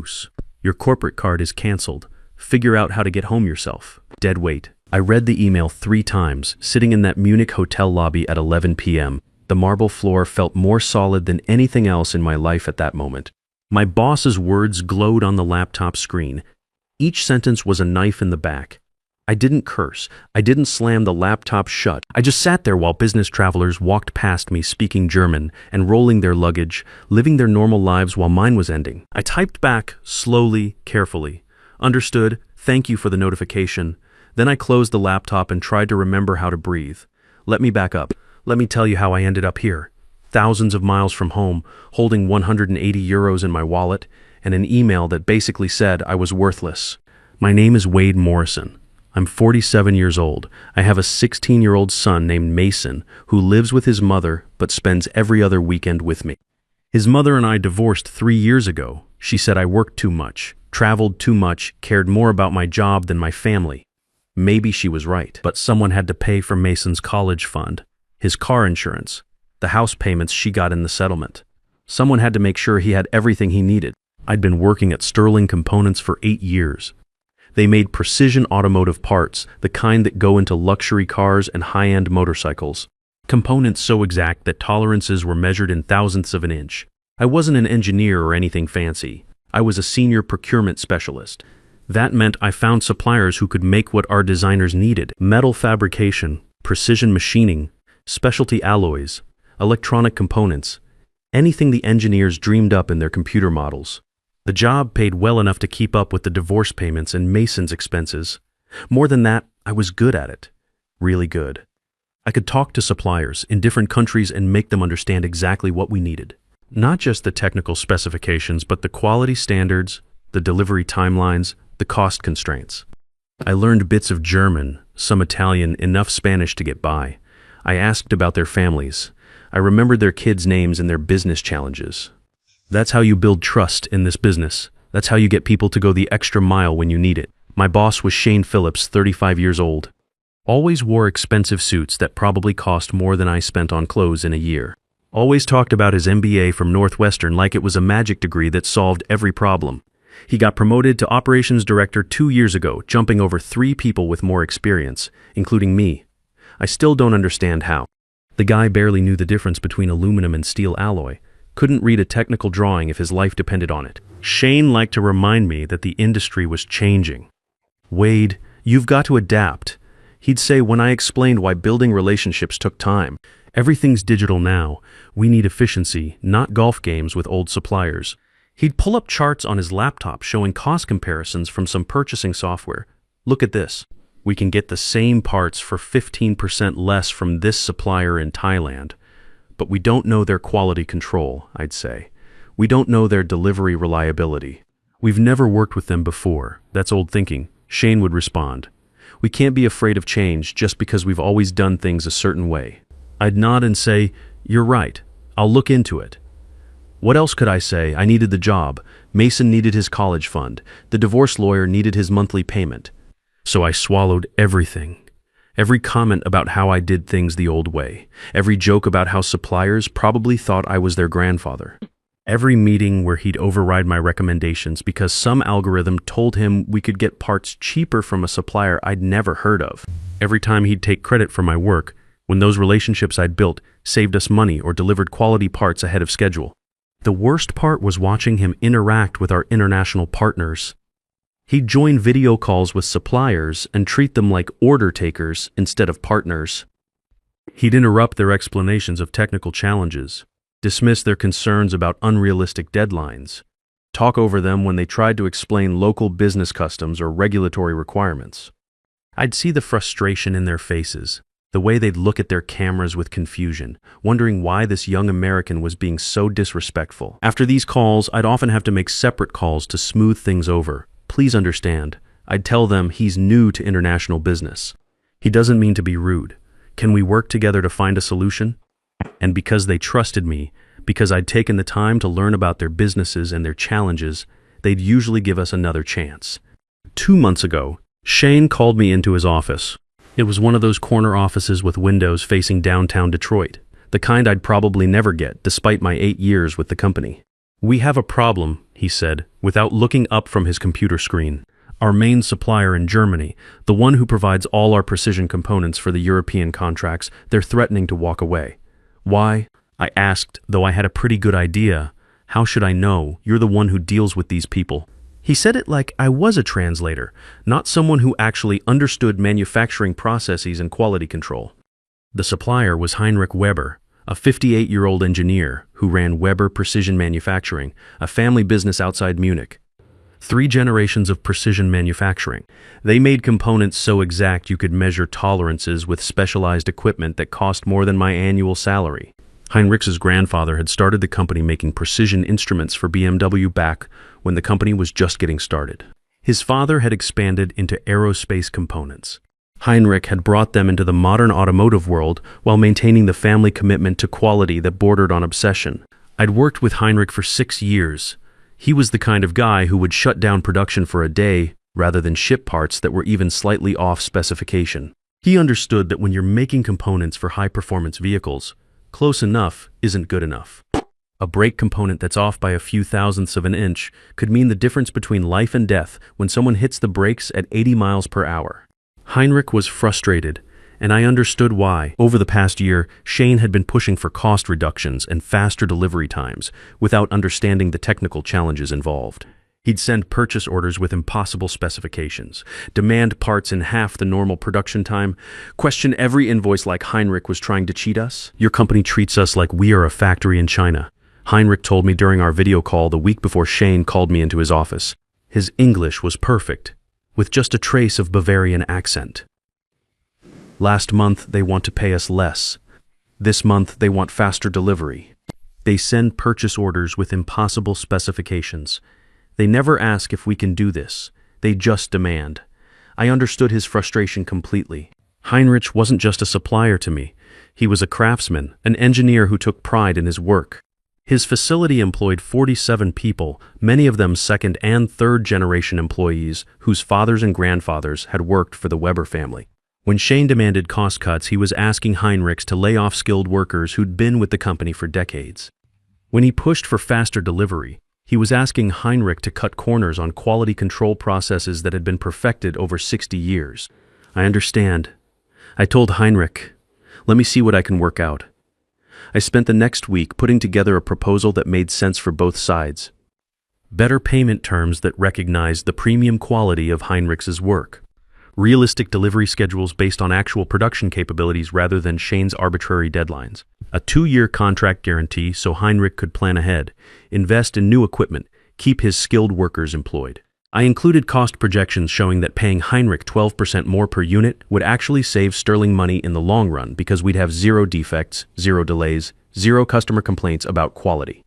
truce. Your corporate card is canceled. Figure out how to get home yourself. Dead weight. I read the email 3 times, sitting in that Munich hotel lobby at 11 p.m. The marble floor felt more solid than anything else in my life at that moment. My boss's words glowed on the laptop screen. Each sentence was a knife in the back. I didn't curse. I didn't slam the laptop shut. I just sat there while business travelers walked past me speaking German and rolling their luggage, living their normal lives while mine was ending. I typed back, slowly, carefully. Understood, thank you for the notification. Then I closed the laptop and tried to remember how to breathe. Let me back up. Let me tell you how I ended up here. Thousands of miles from home, holding 180 euros in my wallet, and an email that basically said I was worthless. My name is Wade Morrison. I'm 47 years old. I have a 16-year-old son named Mason who lives with his mother but spends every other weekend with me. His mother and I divorced 3 years ago. She said I worked too much, traveled too much, cared more about my job than my family. Maybe she was right, but someone had to pay for Mason's college fund, his car insurance, the house payments she got in the settlement. Someone had to make sure he had everything he needed. I'd been working at Sterling Components for 8 years. They made precision automotive parts, the kind that go into luxury cars and high-end motorcycles. Components so exact that tolerances were measured in thousandths of an inch. I wasn't an engineer or anything fancy. I was a senior procurement specialist. That meant I found suppliers who could make what our designers needed: metal fabrication, precision machining, specialty alloys, electronic components, anything the engineers dreamed up in their computer models. The job paid well enough to keep up with the divorce payments and Mason's expenses. More than that, I was good at it. Really good. I could talk to suppliers in different countries and make them understand exactly what we needed. Not just the technical specifications, but the quality standards, the delivery timelines, the cost constraints. I learned bits of German, some Italian, enough Spanish to get by. I asked about their families. I remembered their kids' names and their business challenges. That's how you build trust in this business. That's how you get people to go the extra mile when you need it. My boss was Shane Phillips, 35 years old. Always wore expensive suits that probably cost more than I spent on clothes in a year. Always talked about his MBA from Northwestern like it was a magic degree that solved every problem. He got promoted to operations director 2 years ago, jumping over 3 people with more experience, including me. I still don't understand how. The guy barely knew the difference between aluminum and steel alloy. Couldn't read a technical drawing if his life depended on it. Shane liked to remind me that the industry was changing. Wade, you've got to adapt. He'd say when I explained why building relationships took time. Everything's digital now. We need efficiency, not golf games with old suppliers. He'd pull up charts on his laptop showing cost comparisons from some purchasing software. Look at this. We can get the same parts for 15% less from this supplier in Thailand. But we don't know their quality control, I'd say. We don't know their delivery reliability. We've never worked with them before. That's old thinking, Shane would respond. We can't be afraid of change just because we've always done things a certain way. I'd nod and say, you're right. I'll look into it. What else could I say? I needed the job. Mason needed his college fund. The divorce lawyer needed his monthly payment. So I swallowed everything. Every comment about how I did things the old way. Every joke about how suppliers probably thought I was their grandfather. Every meeting where he'd override my recommendations because some algorithm told him we could get parts cheaper from a supplier I'd never heard of. Every time he'd take credit for my work, when those relationships I'd built saved us money or delivered quality parts ahead of schedule. The worst part was watching him interact with our international partners. He'd join video calls with suppliers and treat them like order takers instead of partners. He'd interrupt their explanations of technical challenges, dismiss their concerns about unrealistic deadlines, talk over them when they tried to explain local business customs or regulatory requirements. I'd see the frustration in their faces, the way they'd look at their cameras with confusion, wondering why this young American was being so disrespectful. After these calls, I'd often have to make separate calls to smooth things over. Please understand, I'd tell them he's new to international business. He doesn't mean to be rude. Can we work together to find a solution? And because they trusted me, because I'd taken the time to learn about their businesses and their challenges, they'd usually give us another chance. 2 months ago, Shane called me into his office. It was one of those corner offices with windows facing downtown Detroit, the kind I'd probably never get despite my 8 years with the company. We have a problem, he said, without looking up from his computer screen. Our main supplier in Germany, the one who provides all our precision components for the European contracts, they're threatening to walk away. Why? I asked, though I had a pretty good idea. How should I know? You're the one who deals with these people. He said it like I was a translator, not someone who actually understood manufacturing processes and quality control. The supplier was Heinrich Weber, a 58-year-old engineer who ran Weber Precision Manufacturing, a family business outside Munich. 3 generations of precision manufacturing. They made components so exact you could measure tolerances with specialized equipment that cost more than my annual salary. Heinrich's grandfather had started the company making precision instruments for BMW back when the company was just getting started. His father had expanded into aerospace components. Heinrich had brought them into the modern automotive world while maintaining the family commitment to quality that bordered on obsession. I'd worked with Heinrich for 6 years. He was the kind of guy who would shut down production for a day rather than ship parts that were even slightly off specification. He understood that when you're making components for high-performance vehicles, close enough isn't good enough. A brake component that's off by a few thousandths of an inch could mean the difference between life and death when someone hits the brakes at 80 miles per hour. Heinrich was frustrated, and I understood why. Over the past year, Shane had been pushing for cost reductions and faster delivery times without understanding the technical challenges involved. He'd send purchase orders with impossible specifications, demand parts in half the normal production time, question every invoice like Heinrich was trying to cheat us. Your company treats us like we are a factory in China, Heinrich told me during our video call the week before Shane called me into his office. His English was perfect, with just a trace of Bavarian accent. Last month, they want to pay us less. This month, they want faster delivery. They send purchase orders with impossible specifications. They never ask if we can do this. They just demand. I understood his frustration completely. Heinrich wasn't just a supplier to me. He was a craftsman, an engineer who took pride in his work. His facility employed 47 people, many of them second and third generation employees whose fathers and grandfathers had worked for the Weber family. When Shane demanded cost cuts, he was asking Heinrichs to lay off skilled workers who'd been with the company for decades. When he pushed for faster delivery, he was asking Heinrich to cut corners on quality control processes that had been perfected over 60 years. I understand. I told Heinrich, let me see what I can work out. I spent the next week putting together a proposal that made sense for both sides. Better payment terms that recognized the premium quality of Heinrich's work. Realistic delivery schedules based on actual production capabilities rather than Shane's arbitrary deadlines. A 2-year contract guarantee so Heinrich could plan ahead, invest in new equipment, keep his skilled workers employed. I included cost projections showing that paying Heinrich 12% more per unit would actually save Sterling money in the long run because we'd have 0 defects, 0 delays, 0 customer complaints about quality.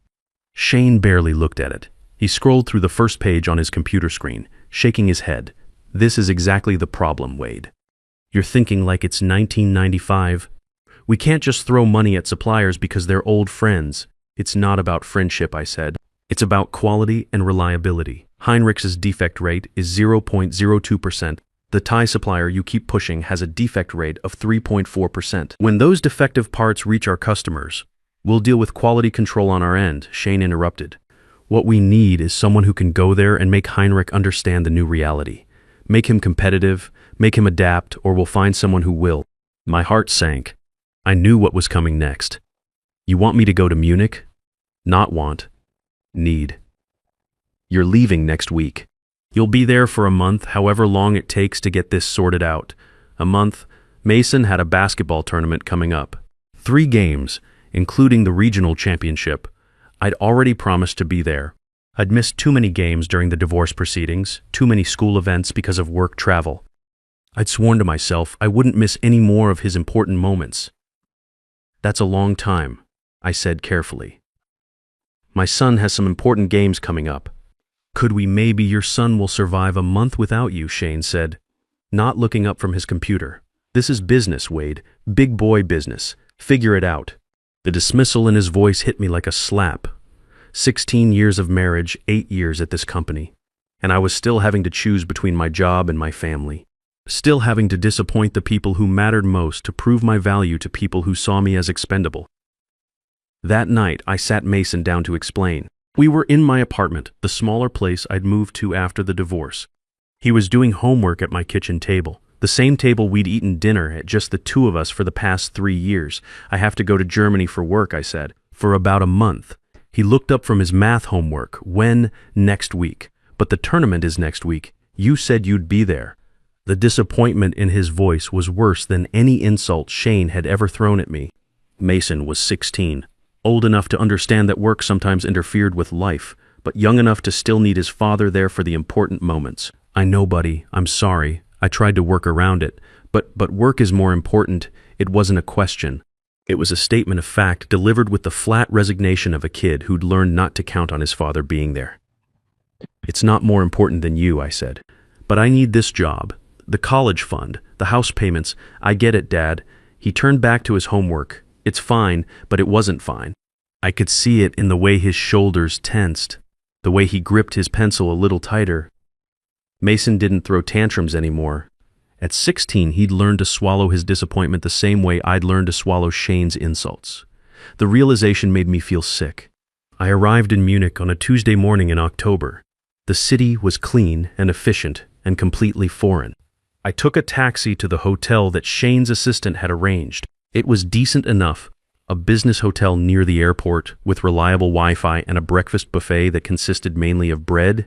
Shane barely looked at it. He scrolled through the first page on his computer screen, shaking his head. This is exactly the problem, Wade. You're thinking like it's 1995. We can't just throw money at suppliers because they're old friends. It's not about friendship, I said. It's about quality and reliability. Heinrich's defect rate is 0.02%. The Thai supplier you keep pushing has a defect rate of 3.4%. When those defective parts reach our customers, we'll deal with quality control on our end, Shane interrupted. What we need is someone who can go there and make Heinrich understand the new reality. Make him competitive, make him adapt, or we'll find someone who will. My heart sank. I knew what was coming next. You want me to go to Munich? Not want. Need. You're leaving next week. You'll be there for a month, however long it takes to get this sorted out. A month. Mason had a basketball tournament coming up. 3 games, including the regional championship. I'd already promised to be there. I'd missed too many games during the divorce proceedings, too many school events because of work travel. I'd sworn to myself I wouldn't miss any more of his important moments. That's a long time, I said carefully. My son has some important games coming up. Could we maybe your son will survive a month without you, Shane said, not looking up from his computer. This is business, Wade. Big boy business. Figure it out. The dismissal in his voice hit me like a slap. 16 years of marriage, 8 years at this company. And I was still having to choose between my job and my family. Still having to disappoint the people who mattered most to prove my value to people who saw me as expendable. That night, I sat Mason down to explain. We were in my apartment, the smaller place I'd moved to after the divorce. He was doing homework at my kitchen table, the same table we'd eaten dinner at, just the two of us for the past 3 years. I have to go to Germany for work, I said. For about a month. He looked up from his math homework. When? Next week. But the tournament is next week. You said you'd be there. The disappointment in his voice was worse than any insult Shane had ever thrown at me. Mason was 16, old enough to understand that work sometimes interfered with life, but young enough to still need his father there for the important moments. I know, buddy, I'm sorry. I tried to work around it, but work is more important. It wasn't a question. It was a statement of fact delivered with the flat resignation of a kid who'd learned not to count on his father being there. It's not more important than you, I said. But I need this job. The college fund, the house payments. I get it, Dad. He turned back to his homework. It's fine, but it wasn't fine. I could see it in the way his shoulders tensed, the way he gripped his pencil a little tighter. Mason didn't throw tantrums anymore. At 16, he'd learned to swallow his disappointment the same way I'd learned to swallow Shane's insults. The realization made me feel sick. I arrived in Munich on a Tuesday morning in October. The city was clean and efficient and completely foreign. I took a taxi to the hotel that Shane's assistant had arranged. It was decent enough, a business hotel near the airport with reliable Wi-Fi and a breakfast buffet that consisted mainly of bread,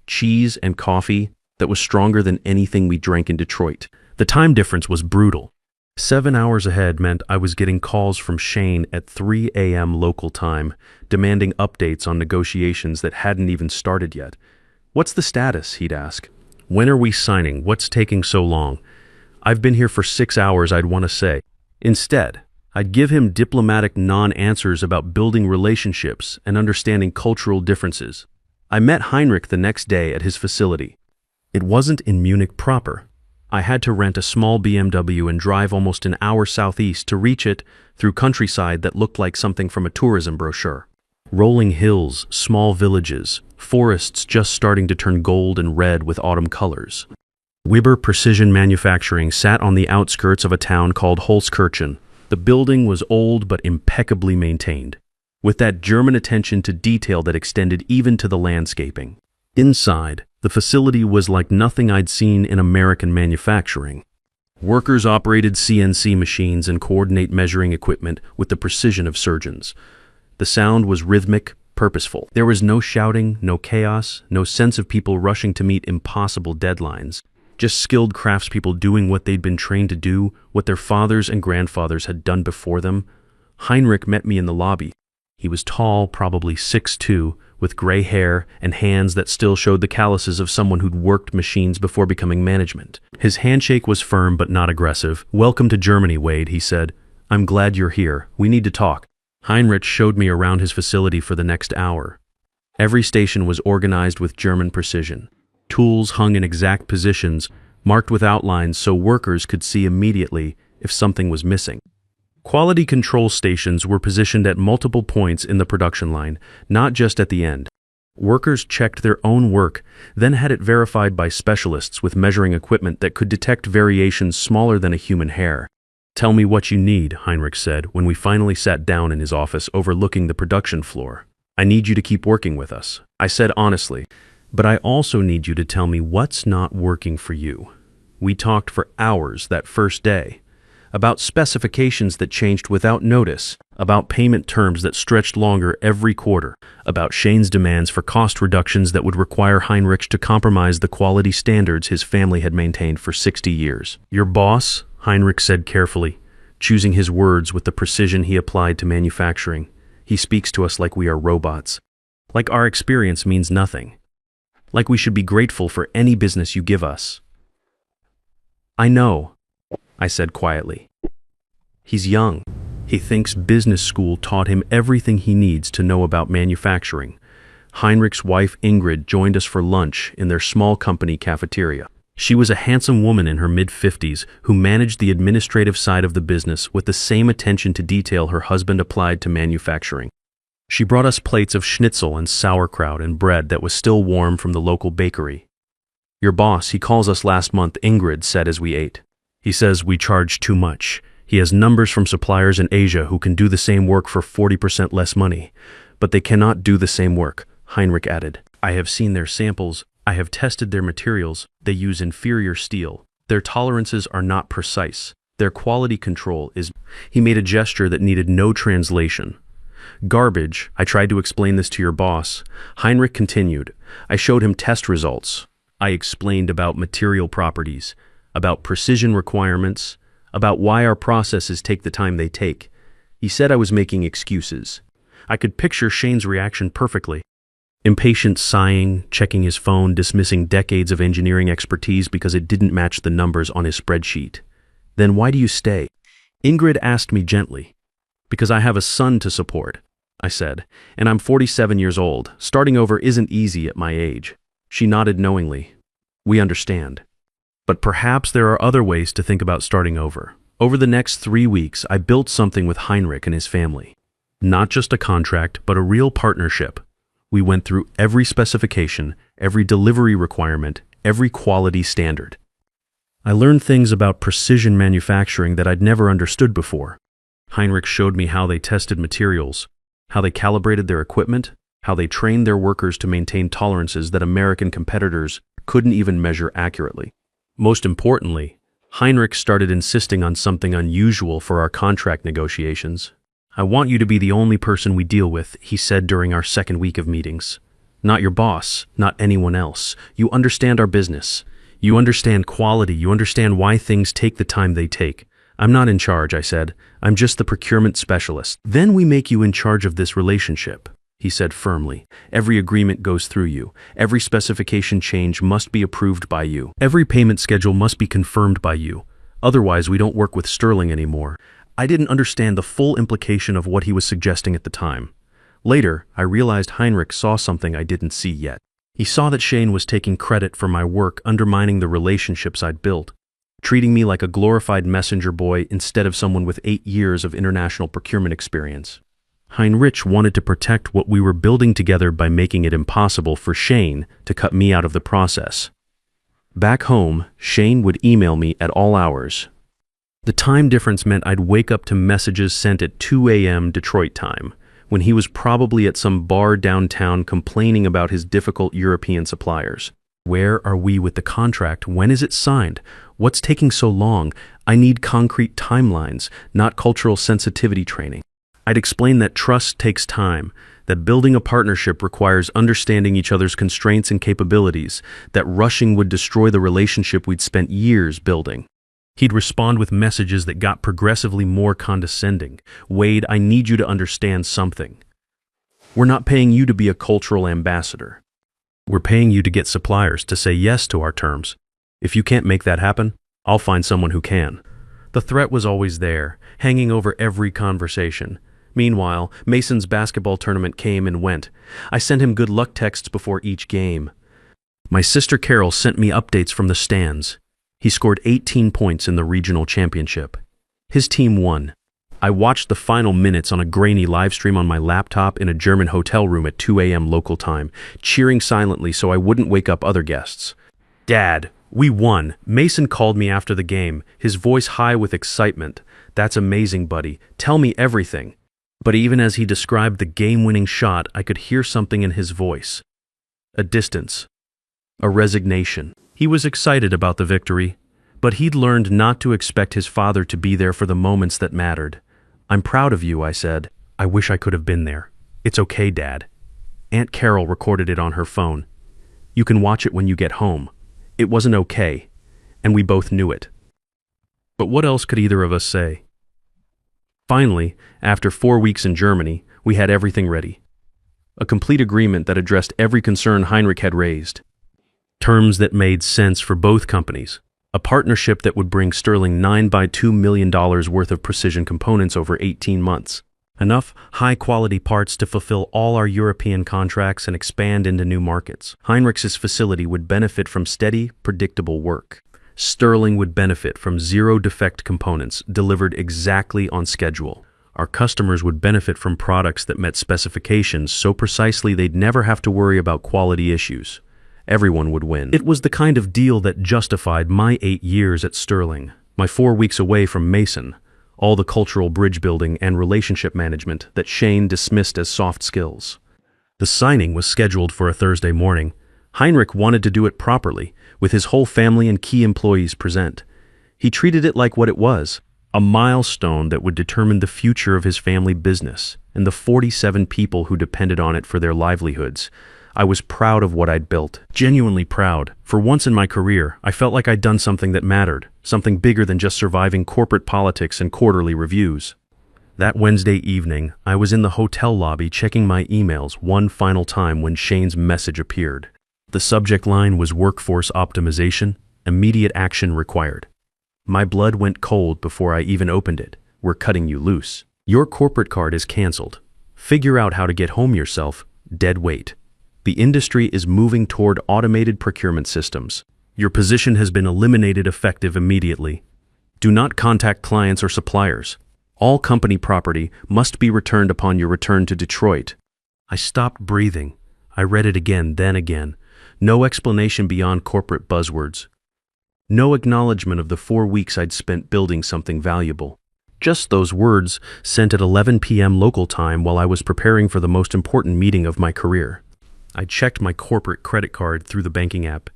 cheese, and coffee that was stronger than anything we drank in Detroit. The time difference was brutal. 7 hours ahead meant I was getting calls from Shane at 3 a.m. local time, demanding updates on negotiations that hadn't even started yet. What's the status, he'd ask. When are we signing? What's taking so long? I've been here for 6 hours, I'd want to say. Instead, I'd give him diplomatic non-answers about building relationships and understanding cultural differences. I met Heinrich the next day at his facility. It wasn't in Munich proper. I had to rent a small BMW and drive almost an hour southeast to reach it through countryside that looked like something from a tourism brochure. Rolling hills, small villages, forests just starting to turn gold and red with autumn colors. Weber Precision Manufacturing sat on the outskirts of a town called Holzkirchen. The building was old but impeccably maintained, with that German attention to detail that extended even to the landscaping. Inside, the facility was like nothing I'd seen in American manufacturing. Workers operated CNC machines and coordinate measuring equipment with the precision of surgeons. The sound was rhythmic, purposeful. There was no shouting, no chaos, no sense of people rushing to meet impossible deadlines. Just skilled craftspeople doing what they'd been trained to do, what their fathers and grandfathers had done before them. Heinrich met me in the lobby. He was tall, probably 6'2", with gray hair and hands that still showed the calluses of someone who'd worked machines before becoming management. His handshake was firm but not aggressive. "Welcome to Germany, Wade," he said. "I'm glad you're here. We need to talk." Heinrich showed me around his facility for the next hour. Every station was organized with German precision. Tools hung in exact positions, marked with outlines so workers could see immediately if something was missing. Quality control stations were positioned at multiple points in the production line, not just at the end. Workers checked their own work, then had it verified by specialists with measuring equipment that could detect variations smaller than a human hair. "Tell me what you need," Heinrich said when we finally sat down in his office overlooking the production floor. "I need you to keep working with us," I said honestly, "but I also need you to tell me what's not working for you." We talked for hours that first day. About specifications that changed without notice, about payment terms that stretched longer every quarter, about Shane's demands for cost reductions that would require Heinrich to compromise the quality standards his family had maintained for 60 years. "Your boss," Heinrich said carefully, choosing his words with the precision he applied to manufacturing. "He speaks to us like we are robots, like our experience means nothing, like we should be grateful for any business you give us." "I know," I said quietly. "He's young. He thinks business school taught him everything he needs to know about manufacturing." Heinrich's wife Ingrid joined us for lunch in their small company cafeteria. She was a handsome woman in her mid-50s who managed the administrative side of the business with the same attention to detail her husband applied to manufacturing. She brought us plates of schnitzel and sauerkraut and bread that was still warm from the local bakery. "Your boss, he calls us last month," Ingrid said as we ate. "He says we charge too much. He has numbers from suppliers in Asia who can do the same work for 40% less money, but they cannot do the same work. Heinrich added. I have seen their samples. I have tested their materials. They use inferior steel. Their tolerances are not precise. Their quality control is... He made a gesture that needed no translation. Garbage. I tried to explain this to your boss. Heinrich continued. I showed him test results. I explained about material properties, about precision requirements, about why our processes take the time they take. He said I was making excuses. I could picture Shane's reaction perfectly. Impatient sighing, checking his phone, dismissing decades of engineering expertise because it didn't match the numbers on his spreadsheet. Then why do you stay? Ingrid asked me gently. Because I have a son to support, I said, and I'm 47 years old. Starting over isn't easy at my age. She nodded knowingly. We understand. But perhaps there are other ways to think about starting over. Over the next 3 weeks, I built something with Heinrich and his family. Not just a contract, but a real partnership. We went through every specification, every delivery requirement, every quality standard. I learned things about precision manufacturing that I'd never understood before. Heinrich showed me how they tested materials, how they calibrated their equipment, how they trained their workers to maintain tolerances that American competitors couldn't even measure accurately. Most importantly, Heinrich started insisting on something unusual for our contract negotiations. I want you to be the only person we deal with, he said during our second week of meetings. Not your boss, not anyone else. You understand our business. You understand quality. You understand why things take the time they take. I'm not in charge, I said. I'm just the procurement specialist. Then we make you in charge of this relationship, he said firmly. Every agreement goes through you. Every specification change must be approved by you. Every payment schedule must be confirmed by you. Otherwise, we don't work with Sterling anymore. I didn't understand the full implication of what he was suggesting at the time. Later, I realized Heinrich saw something I didn't see yet. He saw that Shane was taking credit for my work, undermining the relationships I'd built, treating me like a glorified messenger boy instead of someone with 8 years of international procurement experience. Heinrich wanted to protect what we were building together by making it impossible for Shane to cut me out of the process. Back home, Shane would email me at all hours. The time difference meant I'd wake up to messages sent at 2 a.m. Detroit time, when he was probably at some bar downtown complaining about his difficult European suppliers. Where are we with the contract? When is it signed? What's taking so long? I need concrete timelines, not cultural sensitivity training. I'd explain that trust takes time, that building a partnership requires understanding each other's constraints and capabilities, that rushing would destroy the relationship we'd spent years building. He'd respond with messages that got progressively more condescending. Wade, I need you to understand something. We're not paying you to be a cultural ambassador. We're paying you to get suppliers to say yes to our terms. If you can't make that happen, I'll find someone who can. The threat was always there, hanging over every conversation. Meanwhile, Mason's basketball tournament came and went. I sent him good luck texts before each game. My sister Carol sent me updates from the stands. He scored 18 points in the regional championship. His team won. I watched the final minutes on a grainy live stream on my laptop in a German hotel room at 2 a.m. local time, cheering silently so I wouldn't wake up other guests. Dad, we won. Mason called me after the game, his voice high with excitement. That's amazing, buddy. Tell me everything. But even as he described the game-winning shot, I could hear something in his voice. A distance. A resignation. He was excited about the victory, but he'd learned not to expect his father to be there for the moments that mattered. I'm proud of you, I said. I wish I could have been there. It's okay, Dad. Aunt Carol recorded it on her phone. You can watch it when you get home. It wasn't okay, and we both knew it. But what else could either of us say? Finally, after 4 weeks in Germany, we had everything ready. A complete agreement that addressed every concern Heinrich had raised. Terms that made sense for both companies. A partnership that would bring Sterling $9 by $2 million worth of precision components over 18 months. Enough high-quality parts to fulfill all our European contracts and expand into new markets. Heinrich's facility would benefit from steady, predictable work. Sterling would benefit from zero-defect components delivered exactly on schedule. Our customers would benefit from products that met specifications so precisely they'd never have to worry about quality issues. Everyone would win. It was the kind of deal that justified my 8 years at Sterling, my 4 weeks away from Mason, all the cultural bridge building and relationship management that Shane dismissed as soft skills. The signing was scheduled for a Thursday morning. Heinrich wanted to do it properly, with his whole family and key employees present. He treated it like what it was, a milestone that would determine the future of his family business and the 47 people who depended on it for their livelihoods. I was proud of what I'd built, genuinely proud. For once in my career, I felt like I'd done something that mattered, something bigger than just surviving corporate politics and quarterly reviews. That Wednesday evening, I was in the hotel lobby checking my emails one final time when Shane's message appeared. The subject line was workforce optimization, immediate action required. My blood went cold before I even opened it. We're cutting you loose. Your corporate card is canceled. Figure out how to get home yourself. Dead weight. The industry is moving toward automated procurement systems. Your position has been eliminated effective immediately. Do not contact clients or suppliers. All company property must be returned upon your return to Detroit. I stopped breathing. I read it again, then again. No explanation beyond corporate buzzwords. No acknowledgement of the 4 weeks I'd spent building something valuable. Just those words sent at 11 p.m. local time while I was preparing for the most important meeting of my career. I checked my corporate credit card through the banking app.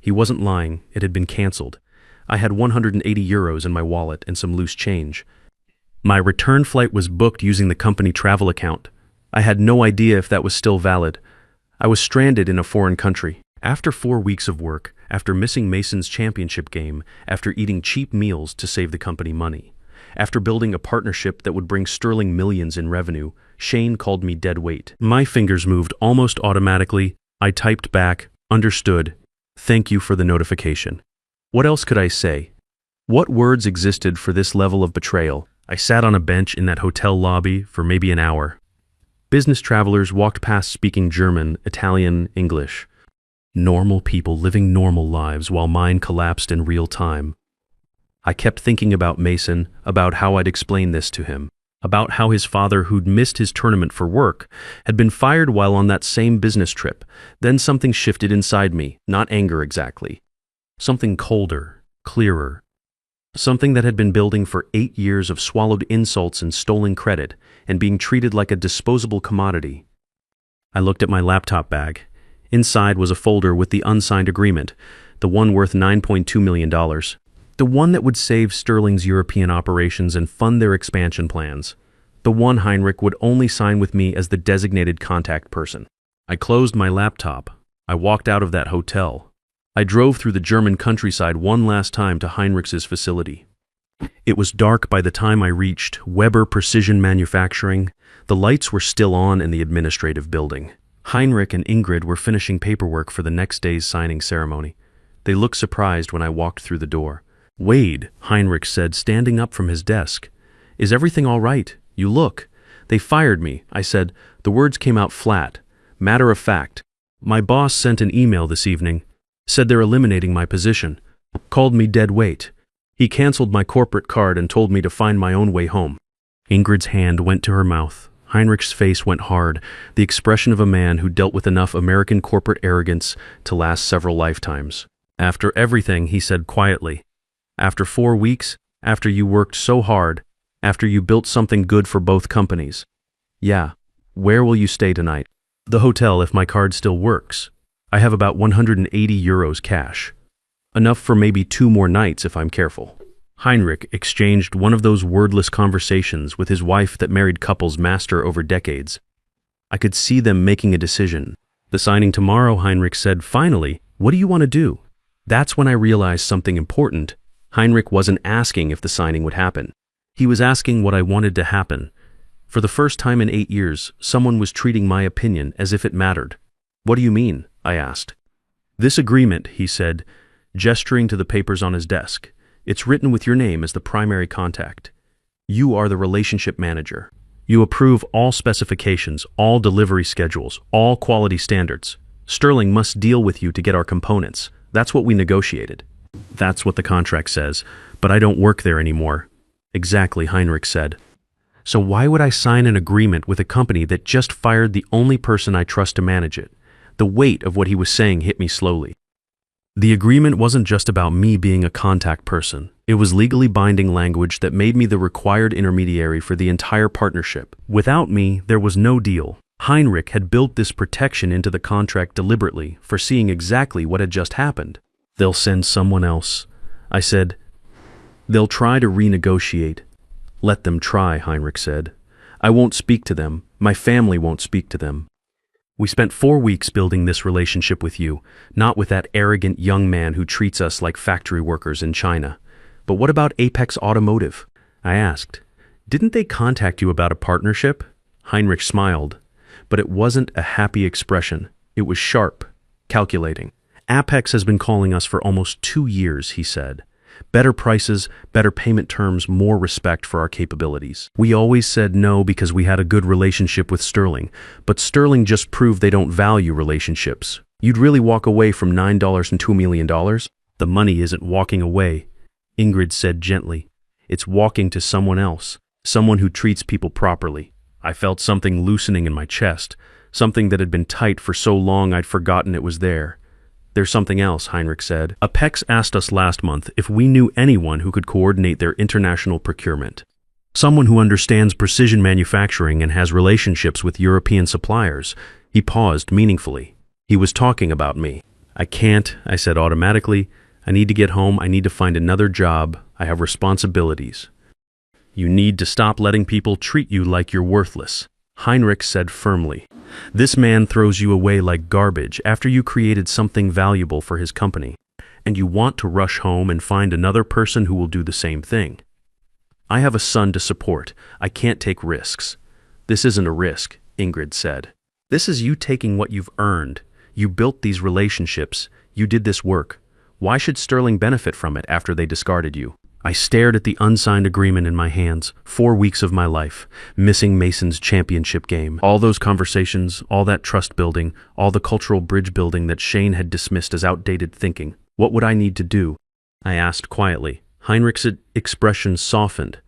He wasn't lying, it had been canceled. I had 180 euros in my wallet and some loose change. My return flight was booked using the company travel account. I had no idea if that was still valid. I was stranded in a foreign country. After 4 weeks of work, after missing Mason's championship game, after eating cheap meals to save the company money, after building a partnership that would bring sterling millions in revenue, Shane called me dead weight. My fingers moved almost automatically. I typed back, understood, thank you for the notification. What else could I say? What words existed for this level of betrayal? I sat on a bench in that hotel lobby for maybe an hour. Business travelers walked past speaking German, Italian, English. Normal people living normal lives while mine collapsed in real time. I kept thinking about Mason, about how I'd explain this to him, about how his father, who'd missed his tournament for work, had been fired while on that same business trip. Then something shifted inside me, not anger exactly. Something colder, clearer. Something that had been building for 8 years of swallowed insults and stolen credit and being treated like a disposable commodity. I looked at my laptop bag. Inside was a folder with the unsigned agreement, the one worth $9.2 million. The one that would save Sterling's European operations and fund their expansion plans. The one Heinrich would only sign with me as the designated contact person. I closed my laptop. I walked out of that hotel. I drove through the German countryside one last time to Heinrich's facility. It was dark by the time I reached Weber Precision Manufacturing. The lights were still on in the administrative building. Heinrich and Ingrid were finishing paperwork for the next day's signing ceremony. They looked surprised when I walked through the door. "Wade," Heinrich said, standing up from his desk. "Is everything all right? You look." "They fired me," I said. The words came out flat. Matter of fact. "My boss sent an email this evening. Said they're eliminating my position. Called me dead weight. He canceled my corporate card and told me to find my own way home." Ingrid's hand went to her mouth. Heinrich's face went hard, the expression of a man who dealt with enough American corporate arrogance to last several lifetimes. "After everything," he said quietly. "After 4 weeks, after you worked so hard, after you built something good for both companies. Yeah, where will you stay tonight?" "The hotel if my card still works. I have about 180 euros cash. Enough for maybe 2 more nights if I'm careful." Heinrich exchanged one of those wordless conversations with his wife that married couples master over decades. I could see them making a decision. "The signing tomorrow," Heinrich said. "Finally, what do you want to do?" That's when I realized something important. Heinrich wasn't asking if the signing would happen. He was asking what I wanted to happen. For the first time in 8 years, someone was treating my opinion as if it mattered. "What do you mean?" I asked. "This agreement," he said, gesturing to the papers on his desk. "It's written with your name as the primary contact. You are the relationship manager. You approve all specifications, all delivery schedules, all quality standards. Sterling must deal with you to get our components. That's what we negotiated." "That's what the contract says, but I don't work there anymore." "Exactly," Heinrich said. "So why would I sign an agreement with a company that just fired the only person I trust to manage it?" The weight of what he was saying hit me slowly. The agreement wasn't just about me being a contact person. It was legally binding language that made me the required intermediary for the entire partnership. Without me, there was no deal. Heinrich had built this protection into the contract deliberately, foreseeing exactly what had just happened. They'll send someone else. I said, they'll try to renegotiate. Let them try, Heinrich said. I won't speak to them. My family won't speak to them. We spent 4 weeks building this relationship with you, not with that arrogant young man who treats us like factory workers in China. But what about Apex Automotive? I asked. Didn't they contact you about a partnership? Heinrich smiled, but it wasn't a happy expression. It was sharp, calculating. Apex has been calling us for almost 2 years, he said. Better prices, better payment terms, more respect for our capabilities. We always said no because we had a good relationship with Sterling, but Sterling just proved they don't value relationships. You'd really walk away from $9 and $2 million? The money isn't walking away, Ingrid said gently. It's walking to someone else, someone who treats people properly. I felt something loosening in my chest, something that had been tight for so long I'd forgotten it was there. There's something else, Heinrich said. Apex asked us last month if we knew anyone who could coordinate their international procurement. Someone who understands precision manufacturing and has relationships with European suppliers. He paused meaningfully. He was talking about me. I can't, I said automatically. I need to get home. I need to find another job. I have responsibilities. You need to stop letting people treat you like you're worthless, Heinrich said firmly. This man throws you away like garbage after you created something valuable for his company, and you want to rush home and find another person who will do the same thing. I have a son to support. I can't take risks. This isn't a risk, Ingrid said. This is you taking what you've earned. You built these relationships. You did this work. Why should Sterling benefit from it after they discarded you? I stared at the unsigned agreement in my hands. 4 weeks of my life, missing Mason's championship game. All those conversations, all that trust building, all the cultural bridge building that Shane had dismissed as outdated thinking. What would I need to do? I asked quietly. Heinrich's expression softened.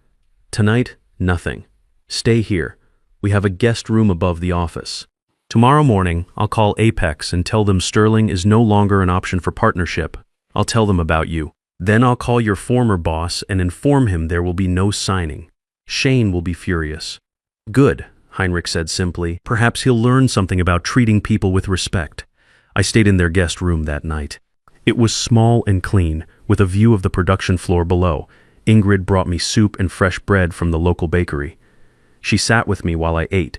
Tonight, nothing. Stay here. We have a guest room above the office. Tomorrow morning, I'll call Apex and tell them Sterling is no longer an option for partnership. I'll tell them about you. Then I'll call your former boss and inform him there will be no signing. Shane will be furious. Good, Heinrich said simply. Perhaps he'll learn something about treating people with respect. I stayed in their guest room that night. It was small and clean, with a view of the production floor below. Ingrid brought me soup and fresh bread from the local bakery. She sat with me while I ate.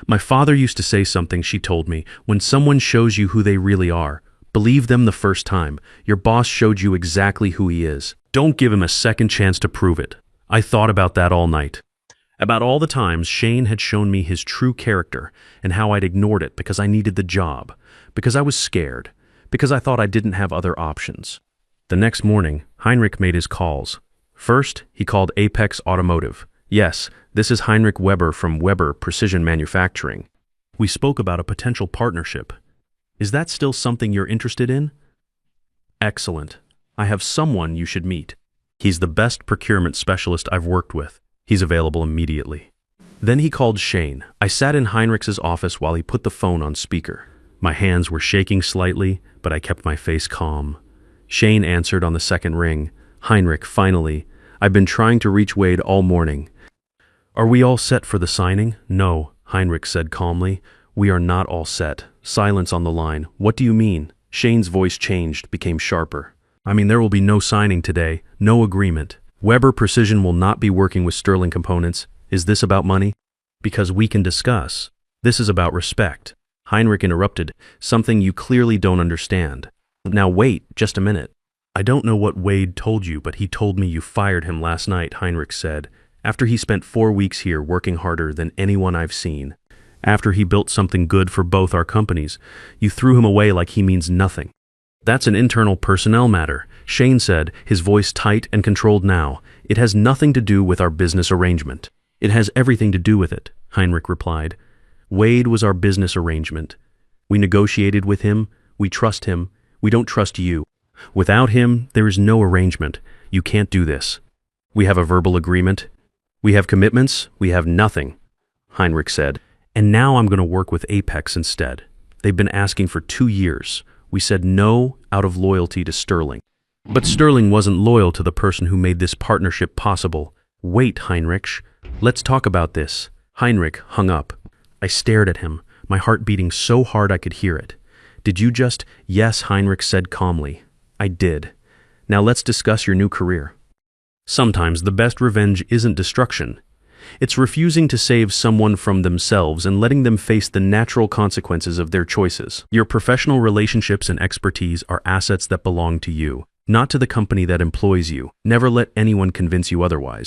My father used to say something, she told me, when someone shows you who they really are, believe them the first time. Your boss showed you exactly who he is. Don't give him a second chance to prove it. I thought about that all night. About all the times Shane had shown me his true character and how I'd ignored it because I needed the job, because I was scared, because I thought I didn't have other options. The next morning, Heinrich made his calls. First, he called Apex Automotive. Yes, this is Heinrich Weber from Weber Precision Manufacturing. We spoke about a potential partnership. Is that still something you're interested in? Excellent. I have someone you should meet. He's the best procurement specialist I've worked with. He's available immediately. Then he called Shane. I sat in Heinrich's office while he put the phone on speaker. My hands were shaking slightly, but I kept my face calm. Shane answered on the second ring. Heinrich, finally. I've been trying to reach Wade all morning. Are we all set for the signing? No, Heinrich said calmly. We are not all set. Silence on the line. What do you mean? Shane's voice changed, became sharper. I mean, there will be no signing today, no agreement. Weber Precision will not be working with Sterling Components. Is this about money? Because we can discuss. This is about respect. Heinrich interrupted. Something you clearly don't understand. Now wait, just a minute. I don't know what Wade told you, but he told me you fired him last night, Heinrich said, after he spent 4 weeks here working harder than anyone I've seen. After he built something good for both our companies, you threw him away like he means nothing. That's an internal personnel matter, Shane said, his voice tight and controlled now. It has nothing to do with our business arrangement. It has everything to do with it, Heinrich replied. Wade was our business arrangement. We negotiated with him. We trust him. We don't trust you. Without him, there is no arrangement. You can't do this. We have a verbal agreement. We have commitments. We have nothing, Heinrich said. And now I'm going to work with Apex instead. They've been asking for 2 years. We said no out of loyalty to Sterling. But Sterling wasn't loyal to the person who made this partnership possible. Wait, Heinrich. Let's talk about this. Heinrich hung up. I stared at him. my heart beating so hard I could hear it. Did you just— Yes, Heinrich said calmly. I did. Now let's discuss your new career. Sometimes the best revenge isn't destruction. It's refusing to save someone from themselves and letting them face the natural consequences of their choices. Your professional relationships and expertise are assets that belong to you, not to the company that employs you. Never let anyone convince you otherwise.